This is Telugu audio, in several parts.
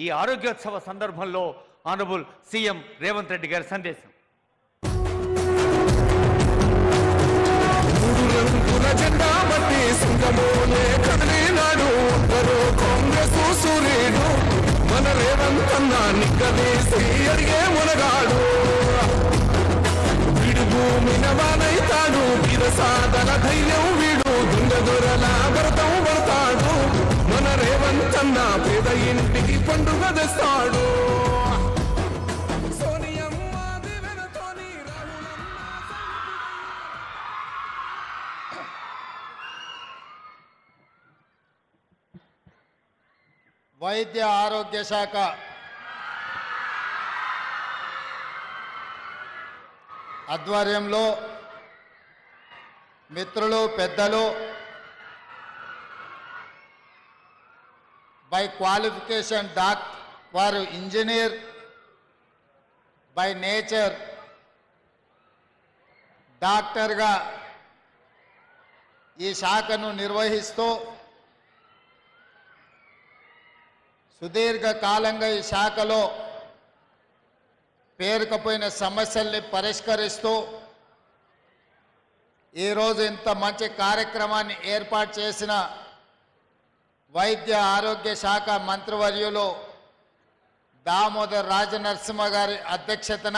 ఈ ఆరోగ్యోత్సవ సందర్భంలో ఆనరబుల్ సీఎం రేవంత్ రెడ్డి గారి సందేశం. మన రేవంత్ అన్న నిగ్గదీసి అడిగే మునగాడు వీడు భూమిన వానైతాడు సాధన ధైర్యం వీడు దుంగ దొరల భరతం పడతాడు మన రేవంత్ అన్న పేద ఇంటికి పండుగ తెస్తాడు. వైద్య ఆరోగ్య శాఖ ఆధ్వర్యంలో మిత్రులు పెద్దలు బై క్వాలిఫికేషన్ వారు ఇంజనీర్ బై నేచర్ డాక్టర్గా ఈ శాఖను నిర్వహిస్తూ సుదీర్ఘకాలంగా ఈ శాఖలో పేరుకపోయిన సమస్యల్ని పరిష్కరిస్తూ ఈరోజు ఇంత మంచి కార్యక్రమాన్ని ఏర్పాటు చేసిన వైద్య ఆరోగ్య శాఖ మంత్రివర్యులు దామోదర్ రాజనరసింహ గారి అధ్యక్షతన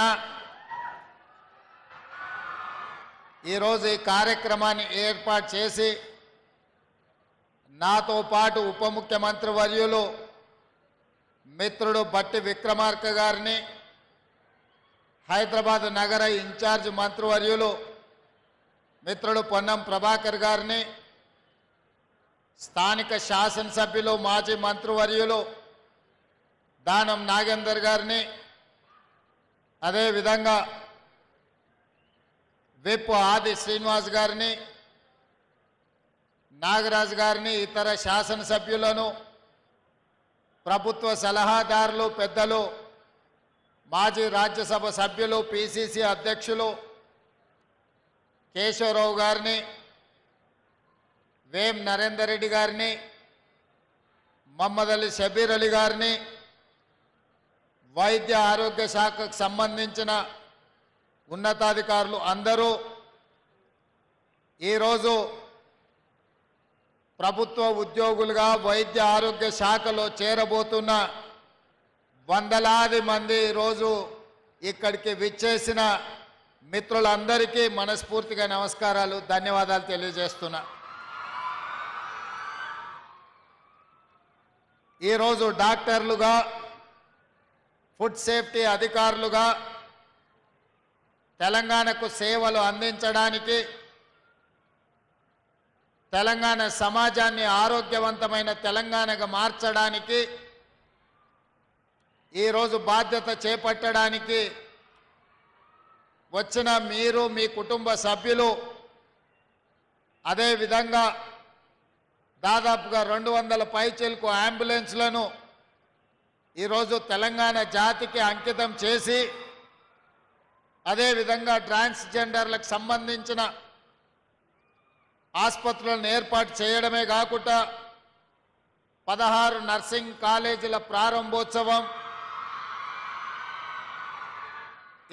ఈరోజు ఈ కార్యక్రమాన్ని ఏర్పాటు చేసి నాతో పాటు ఉప ముఖ్యమంత్రి వర్యులు మిత్రుడు బట్టి విక్రమార్క గారిని, హైదరాబాద్ నగర ఇన్ఛార్జ్ మంత్రివర్యులు మిత్రుడు పొన్నం ప్రభాకర్ గారిని, స్థానిక శాసనసభ్యులు మాజీ మంత్రివర్యులు దానం నాగేందర్ గారిని, అదేవిధంగా విప్ ఆది శ్రీనివాస్ గారిని, నాగరాజ్ గారిని, ఇతర శాసనసభ్యులను, ప్రభుత్వ సలహాదారులు పెద్దలు, మాజీ రాజ్యసభ సభ్యులు, పిసిసి అధ్యక్షులు కేశవరావు గారిని, వేం నరేందర్ రెడ్డి గారిని, మహమ్మద్ అలీ షబీర్ అలీ గారిని, వైద్య ఆరోగ్య శాఖకు సంబంధించిన ఉన్నతాధికారులు అందరూ ఈరోజు ప్రభుత్వ ఉద్యోగులుగా వైద్య ఆరోగ్య శాఖలో చేరబోతున్న వందలాది మంది ఈరోజు ఇక్కడికి విచ్చేసిన మిత్రులందరికీ మనస్ఫూర్తిగా నమస్కారాలు, ధన్యవాదాలు తెలియజేస్తున్నా. ఈరోజు డాక్టర్లుగా, ఫుడ్ సేఫ్టీ అధికారులుగా తెలంగాణకు సేవలు అందించడానికి, తెలంగాణ సమాజాన్ని ఆరోగ్యవంతమైన తెలంగాణగా మార్చడానికి, ఈరోజు బాధ్యత చేపట్టడానికి వచ్చిన మీరు, మీ కుటుంబ సభ్యులు, అదేవిధంగా దాదాపుగా 200 పైచిలకు అంబులెన్స్లను ఈరోజు తెలంగాణ జాతికి అంకితం చేసి, అదేవిధంగా ట్రాన్స్జెండర్లకు సంబంధించిన ఆసుపత్రులను ఏర్పాటు చేయడమే కాకుండా 16 నర్సింగ్ కాలేజీల ప్రారంభోత్సవం,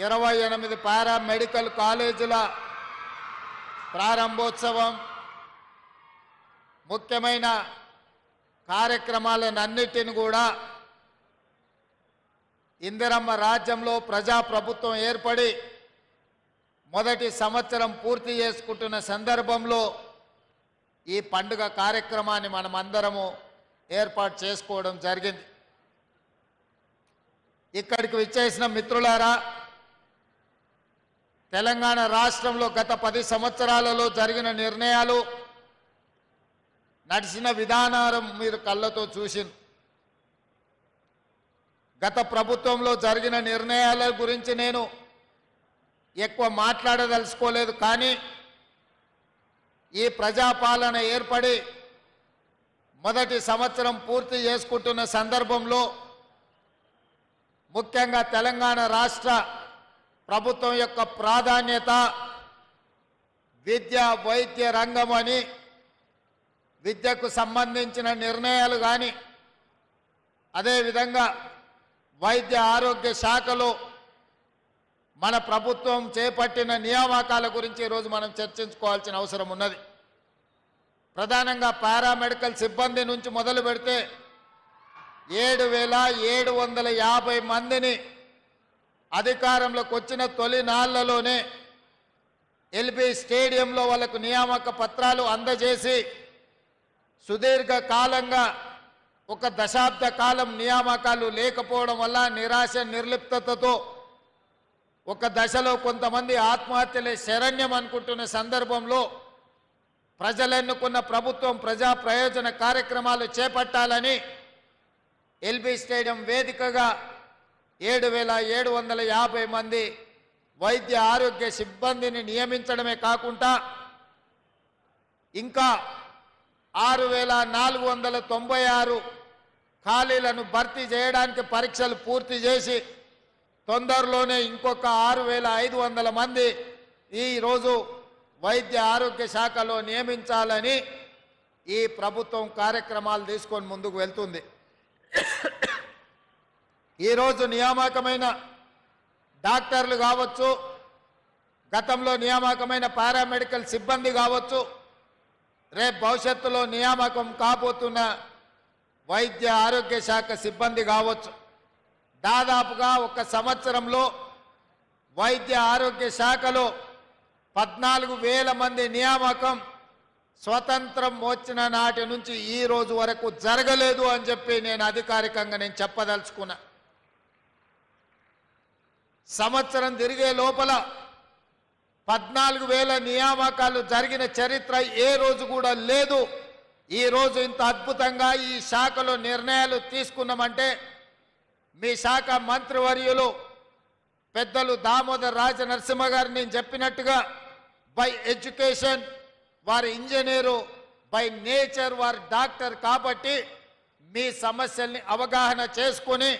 28 పారామెడికల్ కాలేజీల ప్రారంభోత్సవం, ముఖ్యమైన కార్యక్రమాలన్నిటిని కూడా ఇందిరమ్మ రాజ్యంలో ప్రజాప్రభుత్వం ఏర్పడి మొదటి సంవత్సరం పూర్తి చేసుకుంటున్న సందర్భంలో ఈ పండుగ కార్యక్రమాన్ని మనమందరము ఏర్పాటు చేసుకోవడం జరిగింది. ఇక్కడికి విచ్చేసిన మిత్రులారా, తెలంగాణ రాష్ట్రంలో గత 10 సంవత్సరాలలో జరిగిన నిర్ణయాలు, నడిచిన విధానం మీరు కళ్ళతో చూసింది. గత ప్రభుత్వంలో జరిగిన నిర్ణయాల గురించి నేను ఎక్కువ మాట్లాడదలుచుకోలేదు. కానీ ఈ ప్రజాపాలన ఏర్పడి మొదటి సంవత్సరం పూర్తి చేసుకుంటున్న సందర్భంలో ముఖ్యంగా తెలంగాణ రాష్ట్ర ప్రభుత్వం యొక్క ప్రాధాన్యత విద్య, వైద్య రంగం అని, విద్యకు సంబంధించిన నిర్ణయాలు కానీ, అదేవిధంగా వైద్య ఆరోగ్య శాఖలో మన ప్రభుత్వం చేపట్టిన నియామకాల గురించి ఈరోజు మనం చర్చించుకోవాల్సిన అవసరం ఉన్నది. ప్రధానంగా పారామెడికల్ సిబ్బంది నుంచి మొదలు పెడితే 7,750 మందిని అధికారంలోకి వచ్చిన తొలి నాళ్లలోనే ఎల్బీ స్టేడియంలో వాళ్ళకు నియామక పత్రాలు అందజేసి సుదీర్ఘ కాలంగా ఒక దశాబ్ద కాలం నియామకాలు లేకపోవడం వల్ల నిరాశ నిర్లిప్తతతో ఒక దశలో కొంతమంది ఆత్మహత్యలే శరణ్యం అనుకుంటున్న సందర్భంలో ప్రజలెన్నుకున్న ప్రభుత్వం ప్రజా ప్రయోజన కార్యక్రమాలు చేపట్టాలని ఎల్బీ స్టేడియం వేదికగా 7,750 మంది వైద్య ఆరోగ్య సిబ్బందిని నియమించడమే కాకుండా ఇంకా 6,496 ఖాళీలను భర్తీ చేయడానికి పరీక్షలు పూర్తి చేసి తొందరలోనే ఇంకొక 6,500 మంది ఈరోజు వైద్య ఆరోగ్య శాఖలో నియమించాలని ఈ ప్రభుత్వం కార్యక్రమాలు తీసుకొని ముందుకు వెళ్తుంది. ఈరోజు నియామకమైన డాక్టర్లు కావచ్చు, గతంలో నియామకమైన పారామెడికల్ సిబ్బంది కావచ్చు, రేపు భవిష్యత్తులో నియామకం కాబోతున్న వైద్య ఆరోగ్య శాఖ సిబ్బంది కావచ్చు, దాదాపుగా ఒక సంవత్సరంలో వైద్య ఆరోగ్య శాఖలో 14,000 మంది నియామకం స్వతంత్రం వచ్చిన నాటి నుంచి ఈ రోజు వరకు జరగలేదు అని చెప్పి నేను అధికారికంగా చెప్పదలుచుకున్నా. సంవత్సరం తిరిగే లోపల 14,000 నియామకాలు జరిగిన చరిత్ర ఏ రోజు కూడా లేదు. ఈ రోజు ఇంత అద్భుతంగా ఈ శాఖలో నిర్ణయాలు తీసుకున్నామంటే మీ శాఖ మంత్రివర్యులు పెద్దలు దామోదర్ రాజ నరసింహ గారు నేను చెప్పినట్టుగా బై ఎడ్యుకేషన్ వారి ఇంజనీరు, బై నేచర్ వారి డాక్టర్ కాబట్టి మీ సమస్యల్ని అవగాహన చేసుకొని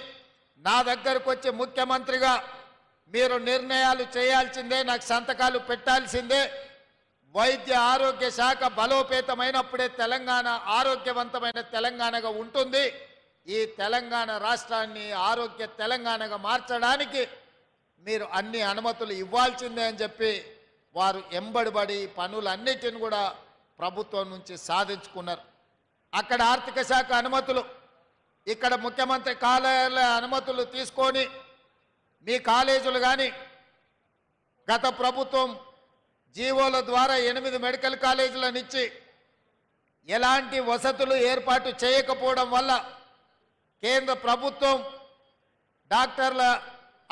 నా దగ్గరకు వచ్చి ముఖ్యమంత్రిగా మీరు నిర్ణయాలు చేయాల్సిందే, నాకు సంతకాలు పెట్టాల్సిందే. వైద్య ఆరోగ్య శాఖ బలోపేతమైనప్పుడే తెలంగాణ ఆరోగ్యవంతమైన తెలంగాణగా ఉంటుంది. ఈ తెలంగాణ రాష్ట్రాన్ని ఆరోగ్య తెలంగాణగా మార్చడానికి మీరు అన్ని అనుమతులు ఇవ్వాల్సిందే అని చెప్పి వారు ఎంబడిబడి పనులన్నిటిని కూడా ప్రభుత్వం నుంచి సాధించుకున్నారు. అక్కడ ఆర్థిక శాఖ అనుమతులు, ఇక్కడ ముఖ్యమంత్రి కార్యాలయ అనుమతులు తీసుకొని మీ కాలేజీలు కానీ గత ప్రభుత్వం జీవోల ద్వారా 8 మెడికల్ కాలేజీలను ఇచ్చి ఎలాంటి వసతులు ఏర్పాటు చేయకపోవడం వల్ల కేంద్ర ప్రభుత్వం డాక్టర్ల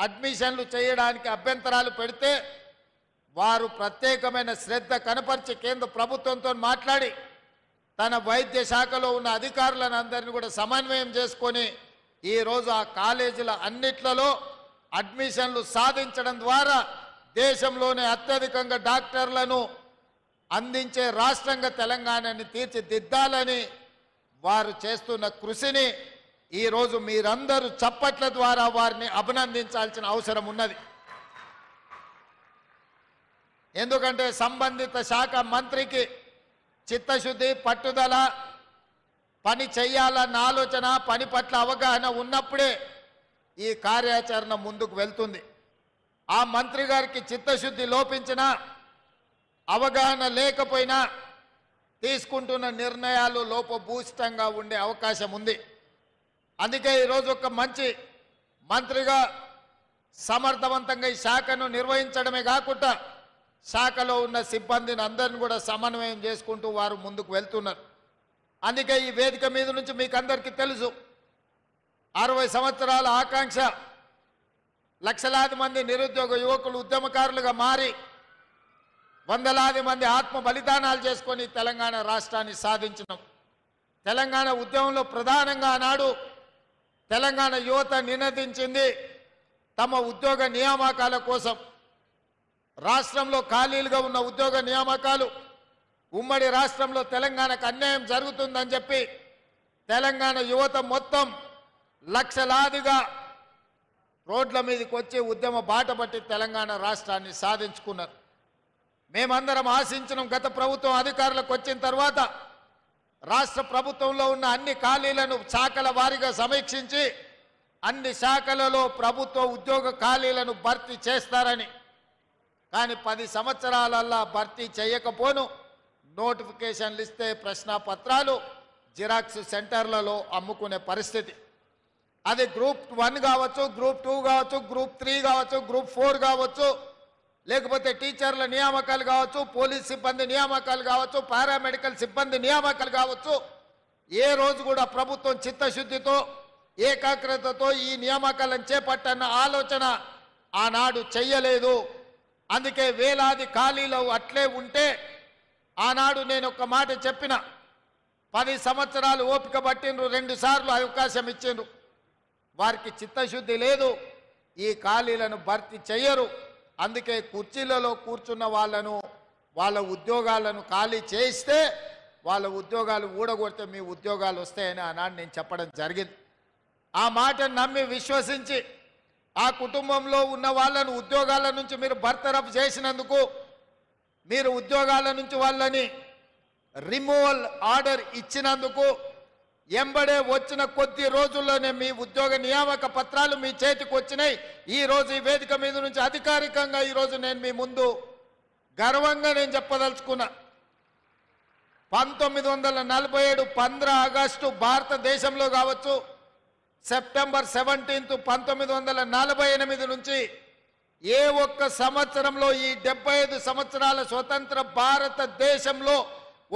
అడ్మిషన్లు చేయడానికి అభ్యంతరాలు పెడితే వారు ప్రత్యేకమైన శ్రద్ధ కనపరిచి కేంద్ర ప్రభుత్వంతో మాట్లాడి తన వైద్య శాఖలో ఉన్న అధికారులను అందరినీ కూడా సమన్వయం చేసుకొని ఈరోజు ఆ కాలేజీల అన్నిట్లలో అడ్మిషన్లు సాధించడం ద్వారా దేశంలోనే అత్యధికంగా డాక్టర్లను అందించే రాష్ట్రంగా తెలంగాణని తీర్చిదిద్దాలని వారు చేస్తున్న కృషిని ఈరోజు మీరందరూ చప్పట్ల ద్వారా వారిని అభినందించాల్సిన అవసరం ఉన్నది. ఎందుకంటే సంబంధిత శాఖ మంత్రికి చిత్తశుద్ధి, పట్టుదల, పని చెయ్యాలన్న ఆలోచన, పని పట్ల అవగాహన ఉన్నప్పుడే ఈ కార్యాచరణ ముందుకు వెళ్తుంది. ఆ మంత్రి గారికి చిత్తశుద్ధి లోపించినా, అవగాహన లేకపోయినా తీసుకుంటున్న నిర్ణయాలు లోపభూయిష్టంగా ఉండే అవకాశం ఉంది. అందుకే ఈరోజు ఒక మంచి మంత్రిగా సమర్థవంతంగా ఈ శాఖను నిర్వహించడమే కాకుండా శాఖలో ఉన్న సిబ్బందిని అందరిని కూడా సమన్వయం చేసుకుంటూ వారు ముందుకు వెళ్తున్నారు. అందుకే ఈ వేదిక మీద నుంచి మీకు అందరికీ తెలుసు, 60 సంవత్సరాల ఆకాంక్ష, లక్షలాది మంది నిరుద్యోగ యువకులు ఉద్యమకారులుగా మారి వందలాది మంది ఆత్మ బలిదానాలు చేసుకొని తెలంగాణ రాష్ట్రాన్ని సాధించినాం. తెలంగాణ ఉద్యమంలో ప్రధానంగా ఆనాడు తెలంగాణ యువత నినదించింది తమ ఉద్యోగ నియామకాల కోసం. రాష్ట్రంలో ఖాళీలుగా ఉన్న ఉద్యోగ నియామకాలు, ఉమ్మడి రాష్ట్రంలో తెలంగాణకు అన్యాయం జరుగుతుందని చెప్పి తెలంగాణ యువత మొత్తం లక్షలాదిగా రోడ్ల మీదకి వచ్చి ఉద్యమ బాట పట్టి తెలంగాణ రాష్ట్రాన్ని సాధించుకున్నారు. మేమందరం ఆశించిన గత ప్రభుత్వం అధికారులకు వచ్చిన తర్వాత రాష్ట్ర ప్రభుత్వంలో ఉన్న అన్ని ఖాళీలను శాఖల వారీగా సమీక్షించి అన్ని శాఖలలో ప్రభుత్వ ఉద్యోగ ఖాళీలను భర్తీ చేస్తారని, కానీ 10 సంవత్సరాలల్లా భర్తీ చేయకపోను నోటిఫికేషన్లు ఇస్తే ప్రశ్నాపత్రాలు జిరాక్స్ సెంటర్లలో అమ్ముకునే పరిస్థితి. అది గ్రూప్ 1 కావచ్చు, గ్రూప్ 2 కావచ్చు, గ్రూప్ 3 కావచ్చు, గ్రూప్ 4 కావచ్చు, లేకపోతే టీచర్ల నియామకాలు కావచ్చు, పోలీస్ సిబ్బంది నియామకాలు కావచ్చు, పారామెడికల్ సిబ్బంది నియామకాలు కావచ్చు. ఏ రోజు కూడా ప్రభుత్వం చిత్తశుద్ధితో ఏకాగ్రతతో ఈ నియామకాలను చేపట్టన్న ఆలోచన ఆనాడు చెయ్యలేదు. అందుకే వేలాది ఖాళీలు అట్లే ఉంటే ఆనాడు నేను ఒక మాట చెప్పిన, 10 సంవత్సరాలు ఓపిక పట్టిండ్రు, 2 సార్లు అవకాశం ఇచ్చిండ్రు. వారికి చిత్తశుద్ధి లేదు, ఈ ఖాళీలను భర్తీ చెయ్యరు. అందుకే కుర్చీలలో కూర్చున్న వాళ్ళ ఉద్యోగాలను ఖాళీ చేయిస్తే వాళ్ళ ఉద్యోగాలు ఊడగొడితే మీ ఉద్యోగాలు వస్తాయని ఆనాడు నేను చెప్పడం జరిగింది. ఆ మాటను నమ్మి విశ్వసించి ఆ కుటుంబంలో ఉన్న వాళ్ళను ఉద్యోగాల నుంచి మీరు బర్తరఫ్ చేసినందుకు, మీరు ఉద్యోగాల నుంచి వాళ్ళని రిమూవల్ ఆర్డర్ ఇచ్చినందుకు ఎంబడే వచ్చిన కొద్ది రోజుల్లోనే మీ ఉద్యోగ నియామక పత్రాలు మీ చేతికి వచ్చినాయి. ఈ రోజు ఈ వేదిక మీద నుంచి అధికారికంగా ఈరోజు నేను మీ ముందు గర్వంగా నేను చెప్పదలుచుకున్నా, 1947 15 ఆగస్టు భారతదేశంలో కావచ్చు, సెప్టెంబర్ 17 1948 నుంచి ఏ ఒక్క సంవత్సరంలో ఈ 75 సంవత్సరాల స్వతంత్ర భారతదేశంలో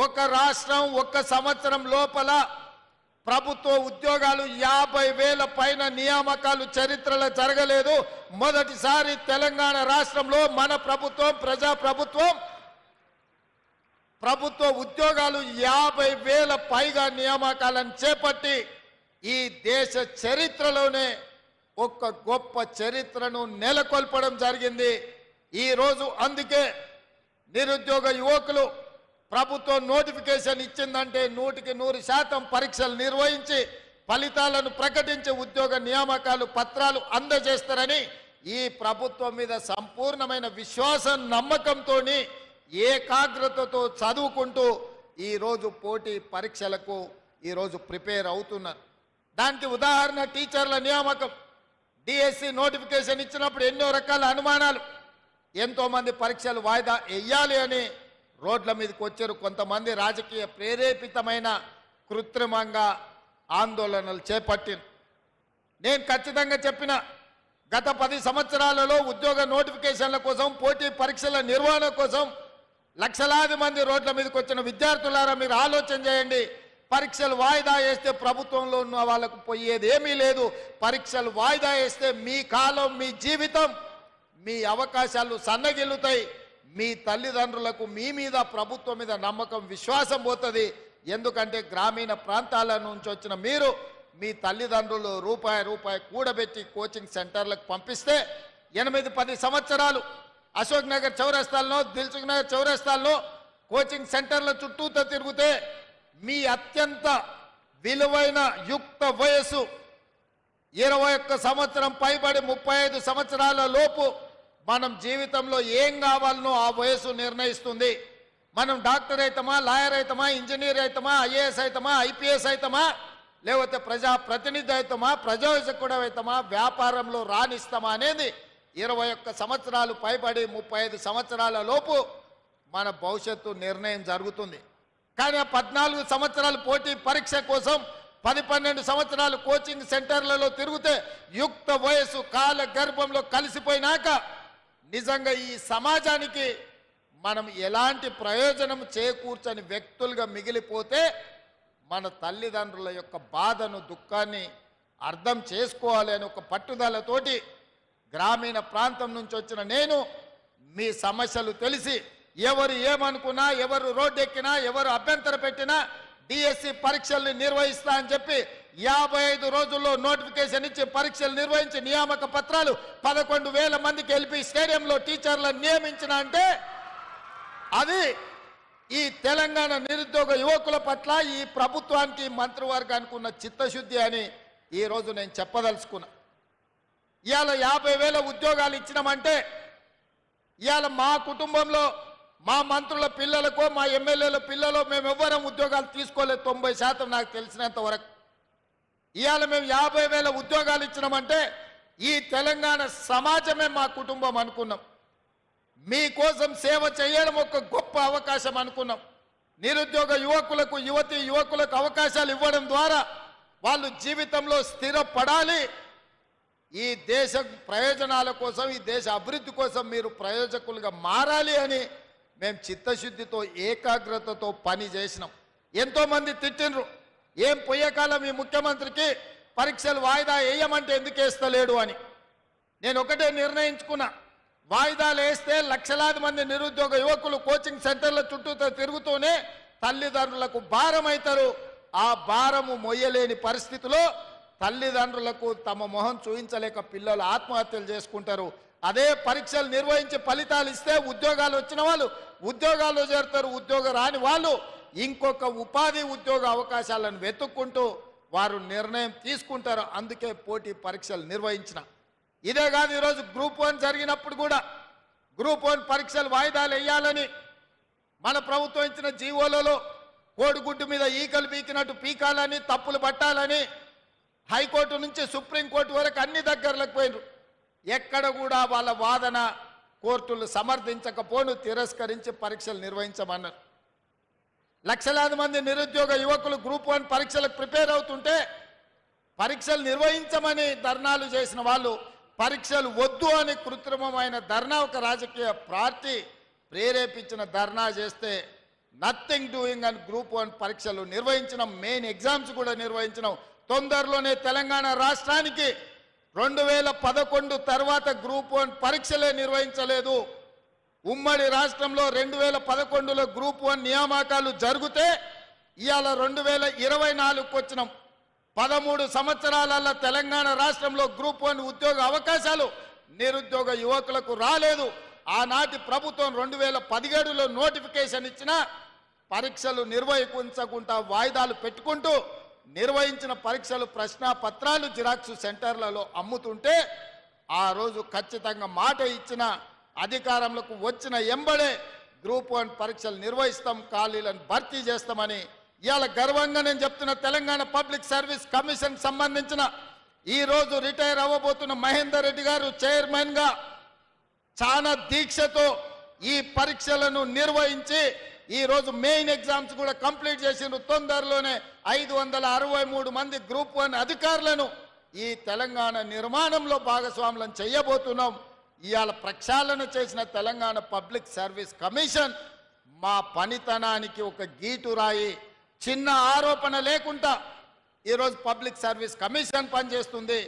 ఒక రాష్ట్రం ఒక్క సంవత్సరం లోపల ప్రభుత్వ ఉద్యోగాలు 50,000 పైన నియామకాలు చరిత్రలో జరగలేదు. మొదటిసారి తెలంగాణ రాష్ట్రంలో మన ప్రభుత్వం ప్రజాప్రభుత్వం ప్రభుత్వ ఉద్యోగాలు 50,000 పైగా నియామకాలను చేపట్టి ఈ దేశ చరిత్రలోనే ఒక గొప్ప చరిత్రను నెలకొల్పడం జరిగింది. ఈ రోజు అందుకే నిరుద్యోగ యువకులు ప్రభుత్వం నోటిఫికేషన్ ఇచ్చిందంటే 100% పరీక్షలు నిర్వహించి ఫలితాలను ప్రకటించి ఉద్యోగ నియామకాలు పత్రాలు అందజేస్తారని ఈ ప్రభుత్వం మీద సంపూర్ణమైన విశ్వాసం నమ్మకంతో ఏకాగ్రతతో చదువుకుంటూ ఈరోజు పోటీ పరీక్షలకు ఈరోజు ప్రిపేర్ అవుతున్నారు. దానికి ఉదాహరణ టీచర్ల నియామకం. డిఎస్సి నోటిఫికేషన్ ఇచ్చినప్పుడు ఎన్నో రకాల అనుమానాలు, ఎంతోమంది పరీక్షలు వాయిదా వేయాలి అని రోడ్ల మీదకి వచ్చారు. కొంతమంది రాజకీయ ప్రేరేపితమైన కృత్రిమంగా ఆందోళనలు చేపట్టిన. నేను ఖచ్చితంగా చెప్పిన, గత 10 సంవత్సరాలలో ఉద్యోగ నోటిఫికేషన్ల కోసం పోటీ పరీక్షల నిర్వహణ కోసం లక్షలాది మంది రోడ్ల మీదకి వచ్చిన విద్యార్థులారా, మీరు ఆలోచన చేయండి. పరీక్షలు వాయిదా వేస్తే ప్రభుత్వంలో ఉన్న వాళ్ళకు పోయేది ఏమీ లేదు. పరీక్షలు వాయిదా వేస్తే మీ కాలం, మీ జీవితం, మీ అవకాశాలు సన్నగిల్లుతాయి. మీ తల్లిదండ్రులకు మీ మీద ప్రభుత్వం మీద నమ్మకం విశ్వాసం పోతుంది. ఎందుకంటే గ్రామీణ ప్రాంతాల నుంచి వచ్చిన మీరు మీ తల్లిదండ్రులు రూపాయి కూడబెట్టి కోచింగ్ సెంటర్లకు పంపిస్తే 8-10 సంవత్సరాలు అశోక్ నగర్ చౌరస్తాల్లో, దిల్సుఖ్ నగర్ చౌరస్తాల్లో కోచింగ్ సెంటర్ల చుట్టూతో తిరిగితే మీ అత్యంత విలువైన యుక్త వయసు 21 సంవత్సరం పైబడి 35 సంవత్సరాల లోపు మనం జీవితంలో ఏం కావాలనో ఆ వయసు నిర్ణయిస్తుంది. మనం డాక్టర్ అవుతామా, లాయర్ అవుతామా, ఇంజనీర్ అవుతామా, ఐఏఎస్ అవుతామా, ఐపీఎస్ అవుతామా, లేకపోతే ప్రజాప్రతినిధి అవుతామా, ప్రజాసేవకుడు అవుతామా, వ్యాపారంలో రాణిస్తామా అనేది 21 సంవత్సరాలు పైబడి 35 సంవత్సరాల లోపు మన భవిష్యత్తు నిర్ణయం జరుగుతుంది. కానీ ఆ 14 సంవత్సరాలు పోటీ పరీక్ష కోసం 10-12 సంవత్సరాలు కోచింగ్ సెంటర్లలో తిరిగితే యుక్త వయసు కాల గర్భంలో కలిసిపోయినాక నిజంగా ఈ సమాజానికి మనం ఎలాంటి ప్రయోజనం చేకూర్చని వ్యక్తులుగా మిగిలిపోతే మన తల్లిదండ్రుల యొక్క బాధను, దుఃఖాన్ని అర్థం చేసుకోవాలి అని ఒక పట్టుదలతోటి గ్రామీణ ప్రాంతం నుంచి వచ్చిన నేను మీ సమస్యలు తెలిసి ఎవరు ఏమనుకున్నా, ఎవరు రోడ్డెక్కినా, ఎవరు అభ్యంతర పెట్టినా డిఎస్సి పరీక్షల్ని నిర్వహిస్తా అని చెప్పి 55 రోజుల్లో నోటిఫికేషన్ ఇచ్చి పరీక్షలు నిర్వహించి నియామక పత్రాలు 11,000 మందికి ఎల్పి స్టేడియంలో టీచర్లను నియమించిన అంటే అది ఈ తెలంగాణ నిరుద్యోగ యువకుల పట్ల ఈ ప్రభుత్వానికి, మంత్రివర్గానికి ఉన్న చిత్తశుద్ధి అని ఈరోజు నేను చెప్పదలుచుకున్నా. ఇవాళ 50,000 ఉద్యోగాలు ఇచ్చినామంటే ఇవాళ మా కుటుంబంలో మా మంత్రుల పిల్లలకో మా ఎమ్మెల్యేల పిల్లలు మేము ఎవ్వరం ఉద్యోగాలు తీసుకోలేదు 90% నాకు తెలిసినంత వరకు. ఇవాళ మేము 50,000 ఉద్యోగాలు ఇచ్చినామంటే ఈ తెలంగాణ సమాజమే మా కుటుంబం అనుకున్నాం. మీకోసం సేవ చేయడం ఒక గొప్ప అవకాశం అనుకున్నాం. నిరుద్యోగ యువకులకు యువకులకు అవకాశాలు ఇవ్వడం ద్వారా వాళ్ళు జీవితంలో స్థిరపడాలి. ఈ దేశ ప్రయోజనాల కోసం ఈ దేశ అభివృద్ధి కోసం మీరు ప్రయోజకులుగా మారాలి అని మేము చిత్తశుద్ధితో ఏకాగ్రతతో పని చేసినాం. ఎంతోమంది తిట్టిండ్రు, ఏం పోయేకాలం ఈ ముఖ్యమంత్రికి పరీక్షలు వాయిదా వేయమంటే ఎందుకు వేస్తలేడు అని. నేను ఒకటే నిర్ణయించుకున్నా, వాయిదాలు వేస్తే లక్షలాది మంది నిరుద్యోగ యువకులు కోచింగ్ సెంటర్ల చుట్టూతో తిరుగుతూనే తల్లిదండ్రులకు భారం అవుతారు. ఆ భారము మొయ్యలేని పరిస్థితిలో తల్లిదండ్రులకు తమ మొహం చూయించలేక పిల్లలు ఆత్మహత్యలు చేసుకుంటారు. అదే పరీక్షలు నిర్వహించి ఫలితాలు ఇస్తే ఉద్యోగాలు వచ్చిన వాళ్ళు ఉద్యోగాల్లో చేరుతారు, ఉద్యోగం రాని వాళ్ళు ఇంకొక ఉపాధి ఉద్యోగ అవకాశాలను వెతుక్కుంటూ వారు నిర్ణయం తీసుకుంటారు. అందుకే పోటీ పరీక్షలు నిర్వహించిన. ఇదే కాదు, ఈరోజు గ్రూప్ 1 జరిగినప్పుడు కూడా గ్రూప్ 1 పరీక్షలు వాయిదాలు వేయాలని మన ప్రభుత్వం ఇచ్చిన జీవోలలో కోడిగుడ్డు మీద ఈకలు పీకినట్టు పీకాలని, తప్పులు పట్టాలని హైకోర్టు నుంచి సుప్రీంకోర్టు వరకు అన్ని దగ్గరలకు పోయినారు. ఎక్కడ కూడా వాళ్ళ వాదన కోర్టులు సమర్థించకపోను తిరస్కరించి పరీక్షలు నిర్వహించమన్నారు. లక్షలాది మంది నిరుద్యోగ యువకులు గ్రూప్ 1 పరీక్షలకు ప్రిపేర్ అవుతుంటే పరీక్షలు నిర్వహించమని ధర్నాలు చేసిన వాళ్ళు పరీక్షలు వద్దు అని కృత్రిమమైన ధర్నా, ఒక రాజకీయ పార్టీ ప్రేరేపించిన ధర్నా చేస్తే నథింగ్ డూయింగ్ అని గ్రూప్ 1 పరీక్షలు నిర్వహించినాం. మెయిన్ ఎగ్జామ్స్ కూడా నిర్వహించినాం. తొందరలోనే తెలంగాణ రాష్ట్రానికి 2011 తర్వాత గ్రూప్ 1 పరీక్షలే నిర్వహించలేదు. ఉమ్మడి రాష్ట్రంలో 2011లో గ్రూప్ 1 నియామకాలు జరిగితే ఇవాళ 2024కు వచ్చినాం. 13 సంవత్సరాలలో తెలంగాణ రాష్ట్రంలో గ్రూప్ 1 ఉద్యోగ అవకాశాలు నిరుద్యోగ యువకులకు రాలేదు. ఆనాటి ప్రభుత్వం 2017లో నోటిఫికేషన్ ఇచ్చిన పరీక్షలు నిర్వహించకుండా వాయిదాలు పెట్టుకుంటూ నిర్వహించిన పరీక్షలు ప్రశ్న పత్రాలు జిరాక్స్ సెంటర్లలో అమ్ముతుంటే ఆ రోజు ఖచ్చితంగా మాట ఇచ్చిన అధికారంలోకి వచ్చిన ఎంబడే గ్రూప్ 1 పరీక్షలు నిర్వహిస్తాం, ఖాళీలను భర్తీ చేస్తామని ఇవాళ గర్వంగా నేను చెప్తున్న. తెలంగాణ పబ్లిక్ సర్వీస్ కమిషన్ సంబంధించిన ఈ రోజు రిటైర్ అవ్వబోతున్న మహేందర్ రెడ్డి గారు చైర్మన్ గా చాలా దీక్షతో ఈ పరీక్షలను నిర్వహించి ఈ రోజు మెయిన్ ఎగ్జామ్స్ కూడా కంప్లీట్ చేసిన. తొందరలోనే 563 మంది గ్రూప్ 1 అధికారులను ఈ తెలంగాణ నిర్మాణంలో భాగస్వాములను చేయబోతున్నాం. ఇవాళ ప్రక్షాళన చేసిన తెలంగాణ పబ్లిక్ సర్వీస్ కమిషన్ మా పనితనానికి ఒక గీటురాయి. చిన్న ఆరోపణ లేకుండా ఈరోజు పబ్లిక్ సర్వీస్ కమిషన్ పనిచేస్తుంది.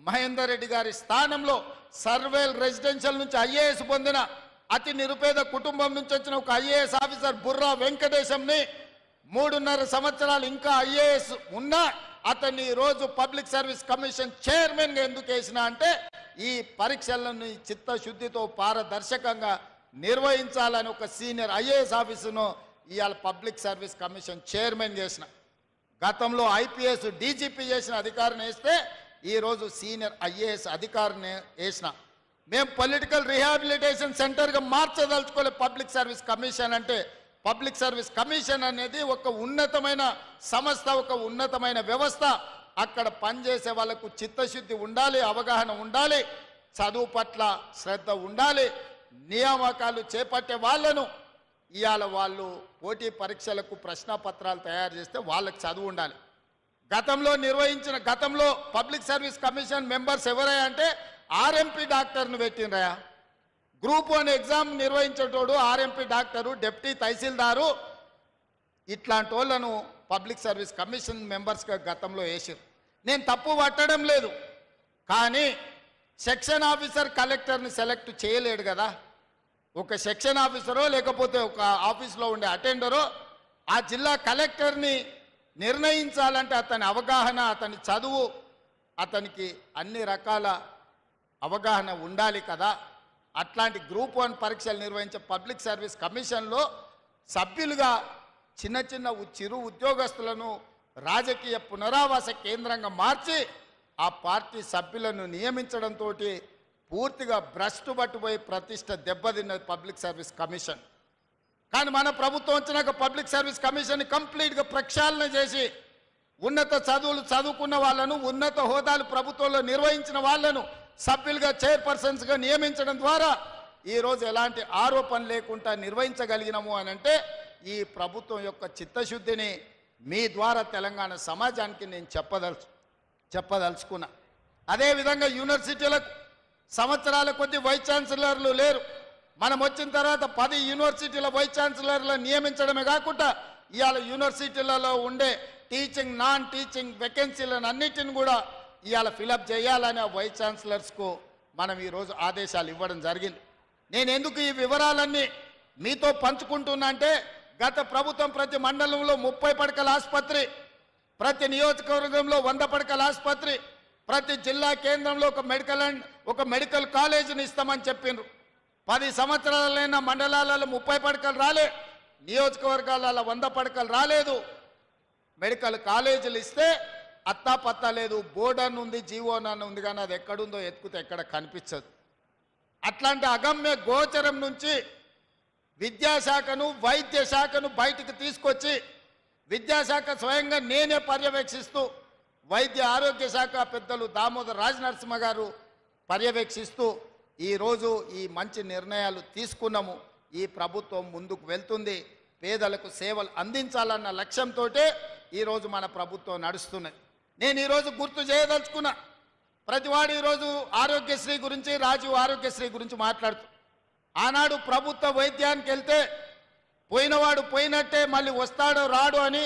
మహేందర్ రెడ్డి గారి స్థానంలో సర్వేల్ రెసిడెన్షియల్ నుంచి ఐఏఎస్ పొందిన అతి నిరుపేద కుటుంబం నుంచి వచ్చిన ఒక ఐఏఎస్ ఆఫీసర్ బుర్రా వెంకటేశంని 3.5 సంవత్సరాలు ఇంకా ఐఏఎస్ ఉన్నా అతన్ని ఈరోజు పబ్లిక్ సర్వీస్ కమిషన్ చైర్మన్గా ఎందుకు వేసినా అంటే ఈ పరీక్షలను చిత్తశుద్ధితో పారదర్శకంగా నిర్వహించాలని ఒక సీనియర్ ఐఏఎస్ ఆఫీసును ఇవాళ పబ్లిక్ సర్వీస్ కమిషన్ చైర్మన్ చేసిన. గతంలో ఐపీఎస్ డీజీపీ చేసిన అధికారిని వేస్తే ఈరోజు సీనియర్ ఐఏఎస్ అధికారిని వేసిన. మేము పొలిటికల్ రిహాబిలిటేషన్ సెంటర్గా మార్చదలుచుకోలే పబ్లిక్ సర్వీస్ కమిషన్ అంటే. పబ్లిక్ సర్వీస్ కమిషన్ అనేది ఒక ఉన్నతమైన సంస్థ, ఒక ఉన్నతమైన వ్యవస్థ. అక్కడ పనిచేసే వాళ్ళకు చిత్తశుద్ధి ఉండాలి, అవగాహన ఉండాలి, చదువు పట్ల శ్రద్ధ ఉండాలి. నియామకాలు చేపట్టే వాళ్ళను ఇవాళ వాళ్ళు పోటీ పరీక్షలకు ప్రశ్న పత్రాలు తయారు చేస్తే వాళ్ళకి చదువు ఉండాలి. గతంలో పబ్లిక్ సర్వీస్ కమిషన్ మెంబర్స్ ఎవరయ్యా అంటే ఆర్ఎంపీ డాక్టర్ను పెట్టినరయా. గ్రూప్ 1 ఎగ్జామ్ నిర్వహించేటోడు ఆర్ఎంపీ డాక్టరు, డిప్యూటీ తహసీల్దారు, ఇట్లాంటి వాళ్ళను పబ్లిక్ సర్వీస్ కమిషన్ మెంబర్స్గా గతంలో వేసారు. నేను తప్పు పట్టడం లేదు, కానీ సెక్షన్ ఆఫీసర్ కలెక్టర్ని సెలెక్ట్ చేయలేడు కదా. ఒక సెక్షన్ ఆఫీసరో లేకపోతే ఒక ఆఫీస్లో ఉండే అటెండరో ఆ జిల్లా కలెక్టర్ని నిర్ణయించాలంటే అతని అవగాహన, అతని చదువు, అతనికి అన్ని రకాల అవగాహన ఉండాలి కదా. అట్లాంటి గ్రూప్ 1 పరీక్షలు నిర్వహించే పబ్లిక్ సర్వీస్ కమిషన్లో సభ్యులుగా చిన్న చిరు ఉద్యోగస్తులను రాజకీయ పునరావాస కేంద్రంగా మార్చి ఆ పార్టీ సభ్యులను నియమించడంతో పూర్తిగా భ్రష్టు పట్టుపోయి ప్రతిష్ట దెబ్బతిన్నది పబ్లిక్ సర్వీస్ కమిషన్. కానీ మన ప్రభుత్వం వచ్చినాక పబ్లిక్ సర్వీస్ కమిషన్ కంప్లీట్గా ప్రక్షాళన చేసి ఉన్నత చదువులు చదువుకున్న వాళ్ళను ఉన్నత హోదాలు ప్రభుత్వంలో నిర్వహించిన వాళ్ళను సభ్యులుగా చైర్పర్సన్స్గా నియమించడం ద్వారా ఈరోజు ఎలాంటి ఆరోపణ లేకుండా నిర్వహించగలిగినాము అని అంటే ఈ ప్రభుత్వం యొక్క చిత్తశుద్ధిని మీ ద్వారా తెలంగాణ సమాజానికి నేను చెప్పదలుచుకున్నా. అదేవిధంగా యూనివర్సిటీలకు సంవత్సరాల కొద్ది వైస్ ఛాన్సలర్లు లేరు. మనం వచ్చిన తర్వాత 10 యూనివర్సిటీల వైస్ ఛాన్సలర్లను నియమించడమే కాకుండా ఇవాళ యూనివర్సిటీలలో ఉండే టీచింగ్ నాన్ టీచింగ్ వేకెన్సీలను అన్నిటిని కూడా ఇవాళ ఫిలప్ చేయాలని ఆ వైస్ ఛాన్సలర్స్కు మనం ఈరోజు ఆదేశాలు ఇవ్వడం జరిగింది. నేను ఎందుకు ఈ వివరాలన్నీ మీతో పంచుకుంటున్నా అంటే గత ప్రభుత్వం ప్రతి మండలంలో 30 పడకల ఆసుపత్రి, ప్రతి నియోజకవర్గంలో 100 పడకల ఆసుపత్రి, ప్రతి జిల్లా కేంద్రంలో ఒక మెడికల్ కాలేజీని ఇస్తామని చెప్పిండ్రు. 10 సంవత్సరాలైన మండలాలలో 30 పడకలు రాలే, నియోజకవర్గాలలో 100 పడకలు రాలేదు. మెడికల్ కాలేజీలు ఇస్తే అత్తా పత్తా లేదు. బోర్డు అని ఉంది, జీవో అని ఉంది, కానీ అది ఎక్కడుందో ఎత్తుకుతే ఎక్కడ కనిపించదు. అట్లాంటి అగమ్య గోచరం నుంచి విద్యాశాఖను వైద్య శాఖను బయటికి తీసుకొచ్చి విద్యాశాఖ స్వయంగా నేనే పర్యవేక్షిస్తూ వైద్య ఆరోగ్య శాఖ పెద్దలు దామోదర్ రాజనరసింహ గారు పర్యవేక్షిస్తూ ఈరోజు ఈ మంచి నిర్ణయాలు తీసుకున్నాము. ఈ ప్రభుత్వం ముందుకు వెళ్తుంది. పేదలకు సేవలు అందించాలన్న లక్ష్యంతో ఈరోజు మన ప్రభుత్వం నడుస్తున్నది. నేను ఈరోజు గుర్తు చేయదలుచుకున్నా, ప్రతివాడు ఈరోజు ఆరోగ్యశ్రీ గురించి, రాజీవ్ ఆరోగ్యశ్రీ గురించి మాట్లాడుతూ ఆనాడు ప్రభుత్వ వైద్యానికి వెళ్తే పోయినవాడు పోయినట్టే మళ్ళీ వస్తాడో రాడు అని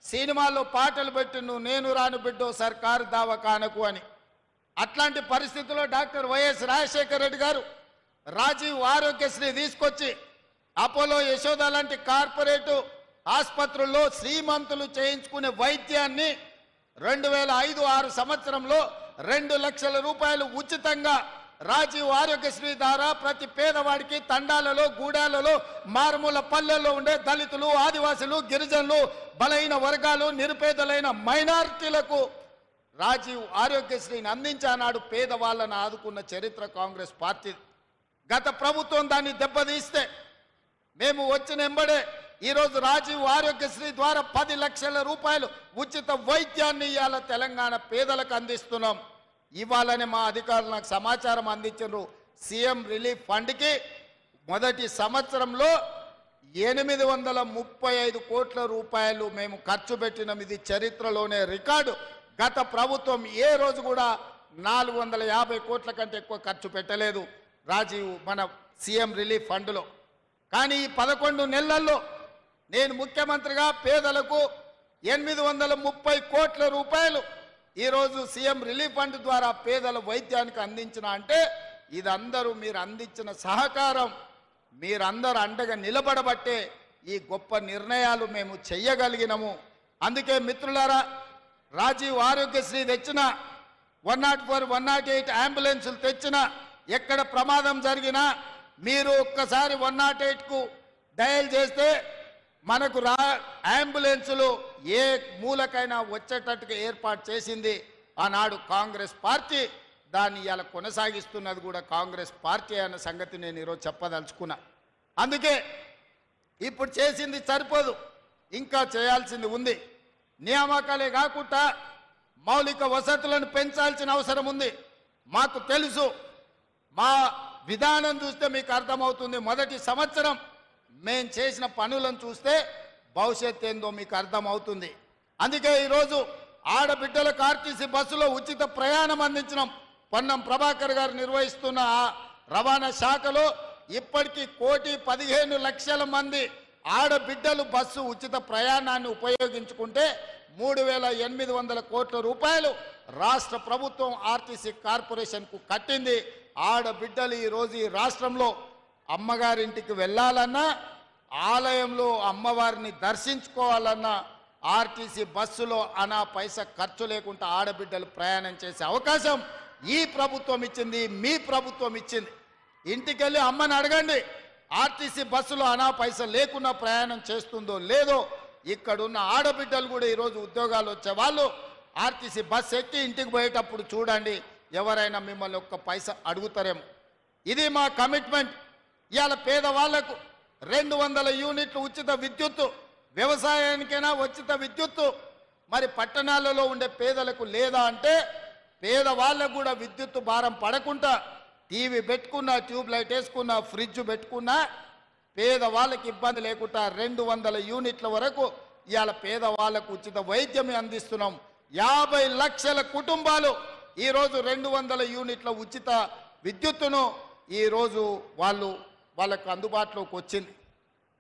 సినిమాల్లో పాటలు పెట్టిను, నేను రాను బిడ్డో సర్కారు దవాఖానకు అని. అట్లాంటి పరిస్థితుల్లో డాక్టర్ వైఎస్ రాజశేఖర రెడ్డి గారు రాజీవ్ ఆరోగ్యశ్రీ తీసుకొచ్చి అపోలో యశోద లాంటి కార్పొరేటు ఆసుపత్రుల్లో శ్రీమంతులు చేయించుకునే వైద్యాన్ని 2005-06 సంవత్సరంలో 2 లక్షల రూపాయలు ఉచితంగా రాజీవ్ ఆరోగ్యశ్రీ ద్వారా ప్రతి పేదవాడికి తండాలలో, గూడాలలో, మారుమూల పల్లెల్లో ఉండే దళితులు, ఆదివాసులు, గిరిజనులు, బలైన వర్గాలు, నిరుపేదలైన మైనారిటీలకు రాజీవ్ ఆరోగ్యశ్రీని అందించానాడు. పేదవాళ్ళను ఆదుకున్న చరిత్ర కాంగ్రెస్ పార్టీ. గత ప్రభుత్వం దాన్ని దెబ్బతీస్తే మేము వచ్చిన ఎంబడే ఈరోజు రాజీవ్ ఆరోగ్యశ్రీ ద్వారా 10 లక్షల రూపాయలు ఉచిత వైద్యాన్ని ఇవాళ తెలంగాణ పేదలకు అందిస్తున్నాం. ఇవాళనే మా అధికారులు నాకు సమాచారం అందించారు. సీఎం రిలీఫ్ ఫండ్కి మొదటి సంవత్సరంలో 835 కోట్ల రూపాయలు మేము ఖర్చు పెట్టినాం. ఇది చరిత్రలోనే రికార్డు. గత ప్రభుత్వం ఏ రోజు కూడా 450 కోట్ల కంటే ఎక్కువ ఖర్చు పెట్టలేదు రాజీవ్ మన సీఎం రిలీఫ్ ఫండ్లో. కానీ ఈ 11 నెలల్లో నేను ముఖ్యమంత్రిగా పేదలకు 830 కోట్ల రూపాయలు ఈరోజు సీఎం రిలీఫ్ ఫండ్ ద్వారా పేదల వైద్యానికి అందించిన అంటే ఇదందరూ మీరు అందించిన సహకారం, మీరందరూ అండగా నిలబడబట్టే ఈ గొప్ప నిర్ణయాలు మేము చెయ్యగలిగినము. అందుకే మిత్రులారా, రాజీవ్ ఆరోగ్యశ్రీ తెచ్చిన 104, 108 అంబులెన్సులు తెచ్చిన, ఎక్కడ ప్రమాదం జరిగినా మీరు ఒక్కసారి 108కు డయల్ చేస్తే మనకు అంబులెన్సులు ఏ మూలకైనా వచ్చేటట్టుగా ఏర్పాటు చేసింది ఆనాడు కాంగ్రెస్ పార్టీ. దాన్ని ఇలా కొనసాగిస్తున్నది కూడా కాంగ్రెస్ పార్టీ అన్న సంగతి నేను ఈరోజు చెప్పదలుచుకున్నా. అందుకే ఇప్పుడు చేసింది సరిపోదు, ఇంకా చేయాల్సింది ఉంది. నియామకాలే కాకుండా మౌలిక వసతులను పెంచాల్సిన అవసరం ఉంది. మాకు తెలుసు, మా విధానం చూస్తే మీకు అర్థమవుతుంది. మొదటి సంవత్సరం మేము చేసిన పనులను చూస్తే భవిష్యత్ ఏందో మీకు అర్థమవుతుంది. అందుకే ఈరోజు ఆడబిడ్డలకు ఆర్టీసీ బస్సులో ఉచిత ప్రయాణం అందించినాం. పొన్నం ప్రభాకర్ గారు నిర్వహిస్తున్న రవాణా శాఖలో ఇప్పటికీ 1,15,00,000 మంది ఆడబిడ్డలు బస్సు ఉచిత ప్రయాణాన్ని ఉపయోగించుకుంటే 3,800 కోట్ల రూపాయలు రాష్ట్ర ప్రభుత్వం ఆర్టీసీ కార్పొరేషన్కు కట్టింది. ఆడబిడ్డలు ఈరోజు ఈ రాష్ట్రంలో అమ్మగారింటికి వెళ్ళాలన్నా, ఆలయంలో అమ్మవారిని దర్శించుకోవాలన్నా ఆర్టీసీ బస్సులో అనా పైసా ఖర్చు లేకుండా ఆడబిడ్డలు ప్రయాణం చేసే అవకాశం ఈ ప్రభుత్వం ఇచ్చింది, మీ ప్రభుత్వం ఇచ్చింది. ఇంటికెళ్ళి అమ్మని అడగండి, ఆర్టీసీ బస్సులో అనా పైసా లేకుండా ప్రయాణం చేస్తుందో లేదో. ఇక్కడున్న ఆడబిడ్డలు కూడా ఈరోజు ఉద్యోగాలు వచ్చే వాళ్ళు ఆర్టీసీ బస్సు ఎక్కి ఇంటికి పోయేటప్పుడు చూడండి, ఎవరైనా మిమ్మల్ని ఒక్క పైసా అడుగుతారేమో. ఇది మా కమిట్మెంట్. ఇవాళ పేదవాళ్లకు 200 యూనిట్లు ఉచిత విద్యుత్తు, వ్యవసాయానికైనా ఉచిత విద్యుత్తు. మరి పట్టణాలలో ఉండే పేదలకు లేదా అంటే పేదవాళ్ళకు కూడా విద్యుత్తు భారం పడకుండా టీవీ పెట్టుకున్నా, ట్యూబ్ లైట్ వేసుకున్నా, ఫ్రిడ్జ్ పెట్టుకున్నా పేదవాళ్ళకి ఇబ్బంది లేకుండా 200 యూనిట్ల వరకు ఇవాళ పేదవాళ్ళకు ఉచిత వైద్యం అందిస్తున్నాం. 50 లక్షల కుటుంబాలు ఈరోజు 200 యూనిట్ల ఉచిత విద్యుత్తును ఈరోజు వాళ్ళకు అందుబాటులోకి వచ్చింది.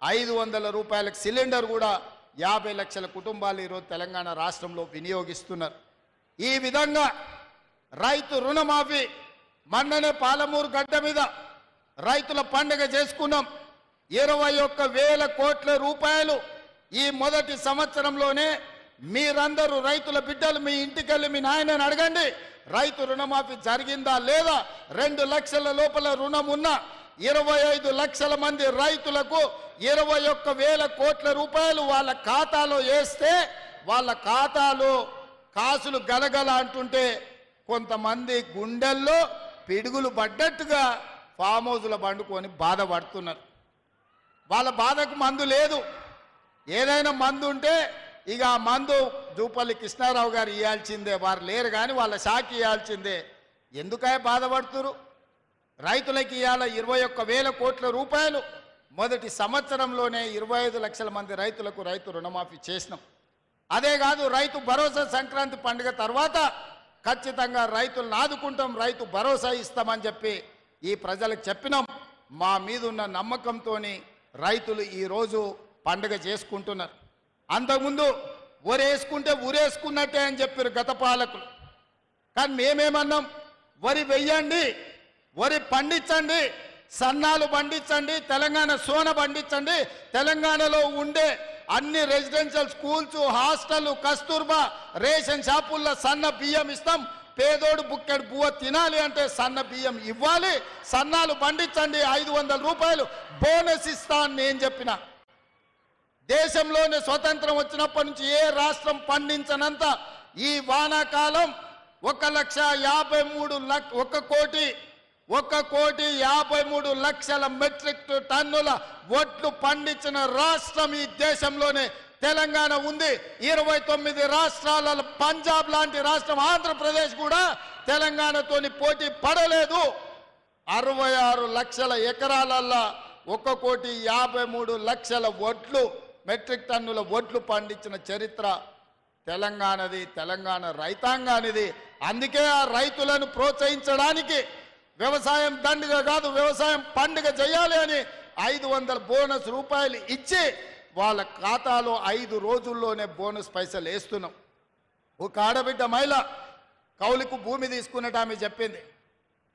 500 రూపాయలకు సిలిండర్ కూడా 50 లక్షల కుటుంబాలు ఈరోజు తెలంగాణ రాష్ట్రంలో వినియోగిస్తున్నారు. ఈ విధంగా రైతు రుణమాఫీ మొన్ననే పాలమూరు గడ్డ మీద రైతుల పండుగ చేసుకున్నాం. 21,000 కోట్ల రూపాయలు ఈ మొదటి సంవత్సరంలోనే. మీరందరూ రైతుల బిడ్డలు మీ ఇంటికెళ్ళి మీ నాయనని అడగండి, రైతు రుణమాఫీ జరిగిందా లేదా. 2 లక్షల లోపల రుణం ఉన్న 25 లక్షల మంది రైతులకు 21,000 కోట్ల రూపాయలు వాళ్ళ ఖాతాలో వేస్తే వాళ్ళ ఖాతాలో కాసులు గలగల అంటుంటే కొంతమంది గుండెల్లో పిడుగులు పడ్డట్టుగా ఫామ్ హౌస్లో పండుకొని బాధపడుతున్నారు. వాళ్ళ బాధకు మందు లేదు. ఏదైనా మందు ఉంటే ఇక ఆ మందు జూపల్లి కృష్ణారావు గారు ఇవ్వాల్సిందే, వారు లేరు కానీ వాళ్ళ శాఖ ఇవ్వాల్సిందే. ఎందుకై బాధపడుతురు? రైతులకి ఇవాళ 21,000 కోట్ల రూపాయలు మొదటి సంవత్సరంలోనే 25 లక్షల మంది రైతులకు రైతు రుణమాఫీ చేసినాం. అదే కాదు, రైతు భరోసా సంక్రాంతి పండుగ తర్వాత ఖచ్చితంగా రైతులను ఆదుకుంటాం, రైతు భరోసా ఇస్తామని చెప్పి ఈ ప్రజలకు చెప్పినాం. మా మీద ఉన్న నమ్మకంతో రైతులు ఈరోజు పండుగ చేసుకుంటున్నారు. అంతకుముందు వరేసుకుంటే ఊరేసుకున్నట్టే అని చెప్పారు గత పాలకులు. కానీ మేమేమన్నాం, వరి వెయ్యండి, వరి పండించండి, సన్నాలు పండించండి, తెలంగాణ సోన పండించండి, తెలంగాణలో ఉండే అన్ని residential schools, hostel, Kasturba ration షాపుల్లో సన్న బియ్యం ఇస్తాం. పేదోడు బుక్కెడు బువ్వ తినాలి అంటే సన్న బియ్యం ఇవ్వాలి, సన్నాలు పండించండి, 500 రూపాయలు బోనస్ ఇస్తా అని నేను చెప్పిన. దేశంలోనే స్వతంత్రం వచ్చినప్పటి నుంచి ఏ రాష్ట్రం పండించనంత ఈ వానాకాలం 1,53,00,000 మెట్రిక్ టన్నుల వడ్లు పండించిన రాష్ట్రం ఈ దేశంలోనే తెలంగాణ ఉంది. 29 రాష్ట్రాల పంజాబ్ లాంటి రాష్ట్రం ఆంధ్రప్రదేశ్ కూడా తెలంగాణతోని పోటీ పడలేదు. 66 లక్షల ఎకరాలల్లో 1,53,00,000 వడ్లు మెట్రిక్ టన్నుల వడ్లు పండించిన చరిత్ర తెలంగాణది, తెలంగాణ రైతాంగానిది. అందుకే ఆ రైతులను ప్రోత్సహించడానికి వ్యవసాయం దండుగ కాదు, వ్యవసాయం పండుగ చేయాలి అని 500 బోనస్ రూపాయలు ఇచ్చి వాళ్ళ ఖాతాలో 5 రోజుల్లోనే బోనస్ పైసలు వేస్తున్నాం. ఒక ఆడబిడ్డ మహిళ కౌలుకు భూమి తీసుకున్నట్టు ఆమె చెప్పింది,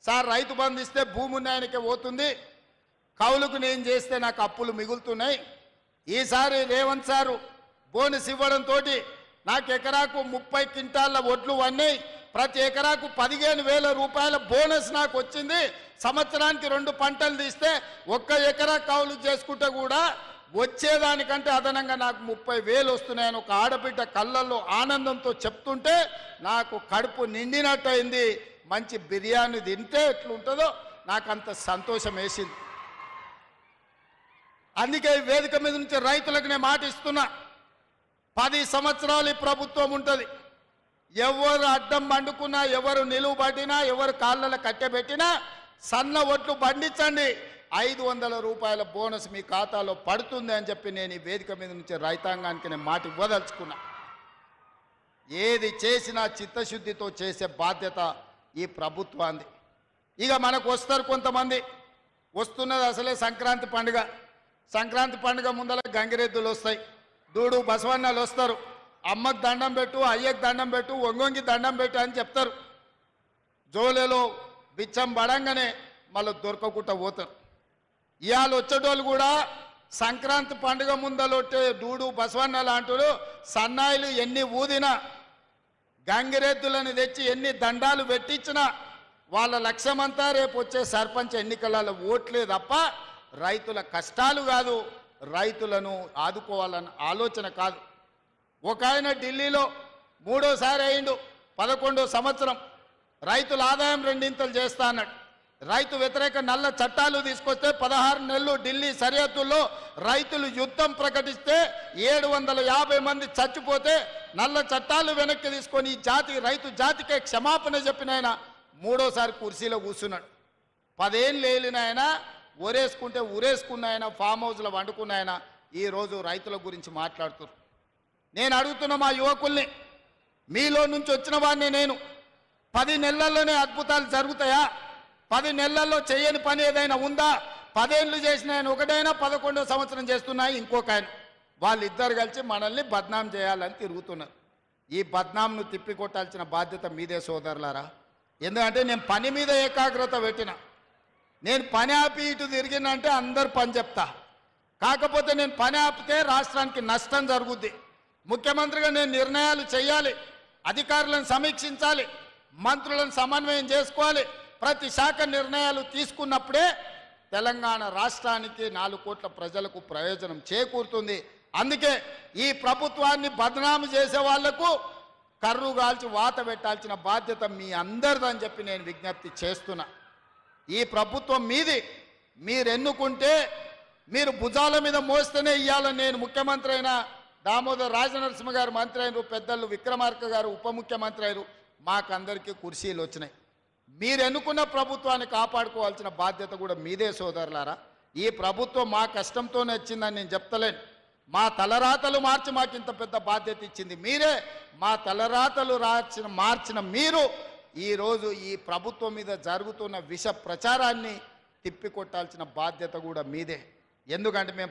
సార్ రైతు బంధు ఇస్తే భూమి ఉన్నాయనికే పోతుంది, కౌలుకు నేను చేస్తే నాకు అప్పులు మిగులుతున్నాయి. ఈసారి రేవంత్ సారు బోనస్ ఇవ్వడంతో నాకు ఎకరాకు 30 క్వింటాళ్ళ వడ్లు అన్నాయి, ప్రతి ఎకరాకు 15,000 రూపాయల బోనస్ నాకు వచ్చింది. సంవత్సరానికి 2 పంటలు తీస్తే 1 ఎకరా కౌలు చేసుకుంటే కూడా వచ్చేదానికంటే అదనంగా నాకు 30,000 వస్తున్నాయని ఒక ఆడబిడ్డ కళ్ళల్లో ఆనందంతో చెప్తుంటే నాకు కడుపు నిండినట్టు అయింది. మంచి బిర్యానీ తింటే ఎట్లుంటుందో నాకు అంత సంతోషం వేసింది. అందుకే ఈ వేదిక మీద నుంచి రైతులకు నేను మాట ఇస్తున్నా, 10 సంవత్సరాలు ఈ ప్రభుత్వం ఉంటుంది. ఎవరు అడ్డం పండుకున్నా, ఎవరు నిలువు పట్టినా, ఎవరు కాళ్ళలో కట్టెబెట్టినా సన్న ఒట్లు పండించండి, 500 రూపాయల బోనస్ మీ ఖాతాలో పడుతుంది అని చెప్పి నేను ఈ వేదిక మీద నుంచి రైతాంగానికి నేను మాట ఇవ్వదలుచుకున్నా. ఏది చేసినా చిత్తశుద్ధితో చేసే బాధ్యత ఈ ప్రభుత్వాన్ని. ఇక మనకు వస్తారు కొంతమంది, వస్తున్నది అసలే సంక్రాంతి పండుగ. సంక్రాంతి పండుగ ముందర గంగిరెద్దులు వస్తాయి, దూడు బసవన్నలు వస్తారు, అమ్మకు దండం పెట్టు, అయ్యకు దండం పెట్టు, ఒంగొంగి దండం పెట్టు అని చెప్తారు. జోలేలో బిచ్చం పడంగానే మళ్ళీ దొరకకుండా పోతారు. ఇవాళ వచ్చేటోళ్ళు కూడా సంక్రాంతి పండుగ ముందలొట్టే దూడు బసవన్న లాంటి సన్నాయిలు ఎన్ని ఊదినా, గంగిరెద్దులను తెచ్చి ఎన్ని దండాలు పెట్టించినా వాళ్ళ లక్ష్యమంతా రేపు వచ్చే సర్పంచ్ ఎన్నికలలో ఓట్లే తప్ప రైతుల కష్టాలు కాదు, రైతులను ఆదుకోవాలన్న ఆలోచన కాదు. ఒక ఆయన ఢిల్లీలో 3వ సారి అయిండు, 11వ సంవత్సరం రైతుల ఆదాయం 2 ఇంతలు చేస్తా అన్నాడు. రైతు వ్యతిరేక నల్ల చట్టాలు తీసుకొస్తే 16 నెలలు ఢిల్లీ సరిహద్దుల్లో రైతులు యుద్ధం ప్రకటిస్తే 750 మంది చచ్చిపోతే నల్ల చట్టాలు వెనక్కి తీసుకొని ఈ రైతు జాతికే క్షమాపణ చెప్పిన ఆయన మూడోసారి కుర్చీలో కూర్చున్నాడు. 10 ఏళ్ళు ఏలిన ఆయన ఒరేసుకుంటే ఉరేసుకున్న ఆయన ఫామ్ హౌస్లో వండుకున్న ఆయన ఈరోజు రైతుల గురించి మాట్లాడుతున్నారు. నేను అడుగుతున్న మా యువకుల్ని, మీలో నుంచి వచ్చిన వాడిని నేను, 10 నెలల్లోనే అద్భుతాలు జరుగుతాయా? 10 నెలల్లో చేయని పని ఏదైనా ఉందా? 10 ఏళ్ళు చేసిన ఆయన ఒకటైనా 11వ సంవత్సరం చేస్తున్నాయి ఇంకొక ఆయన. వాళ్ళిద్దరు కలిసి మనల్ని బద్నాం చేయాలని తిరుగుతున్నారు. ఈ బద్నాంను తిప్పికొట్టాల్సిన బాధ్యత మీదే సోదరులారా. ఎందుకంటే నేను పని మీద ఏకాగ్రత పెట్టిన, నేను పని ఆపి ఇటు తిరిగినంటే అందరు పని చెప్తా. కాకపోతే నేను పని ఆపితే రాష్ట్రానికి నష్టం జరుగుద్ది. ముఖ్యమంత్రిగా నేను నిర్ణయాలు చేయాలి, అధికారులను సమీక్షించాలి, మంత్రులను సమన్వయం చేసుకోవాలి. ప్రతి శాఖ నిర్ణయాలు తీసుకున్నప్పుడే తెలంగాణ రాష్ట్రానికి 4 కోట్ల ప్రజలకు ప్రయోజనం చేకూరుతుంది. అందుకే ఈ ప్రభుత్వాన్ని బదనాము చేసే వాళ్లకు కర్రు గాల్చి వాత పెట్టాల్సిన బాధ్యత మీ అందరిదని చెప్పి నేను విజ్ఞప్తి చేస్తున్నా. ఈ ప్రభుత్వం మీది, మీరు ఎన్నుకుంటే మీరు భుజాల మీద మోస్తేనే ఇవ్వాలని నేను ముఖ్యమంత్రి అయినా, దామోదర్ రాజనరసింహ గారు మంత్రి అయినరు, పెద్దలు విక్రమార్క గారు ఉప ముఖ్యమంత్రి అయినరు, మాకందరికీ కుర్చీలు వచ్చినాయి. మీరు ఎన్నుకున్న ప్రభుత్వాన్ని కాపాడుకోవాల్సిన బాధ్యత కూడా మీదే సోదరులారా. ఈ ప్రభుత్వం మా కష్టంతోనే వచ్చిందని నేను చెప్తలేను. మా తలరాతలు మార్చి మాకు ఇంత పెద్ద బాధ్యత ఇచ్చింది మీరే. మా తలరాతలు మార్చిన మీరు ఈరోజు ఈ ప్రభుత్వం మీద జరుగుతున్న విష ప్రచారాన్ని తిప్పికొట్టాల్సిన బాధ్యత కూడా మీదే. ఎందుకంటే మేము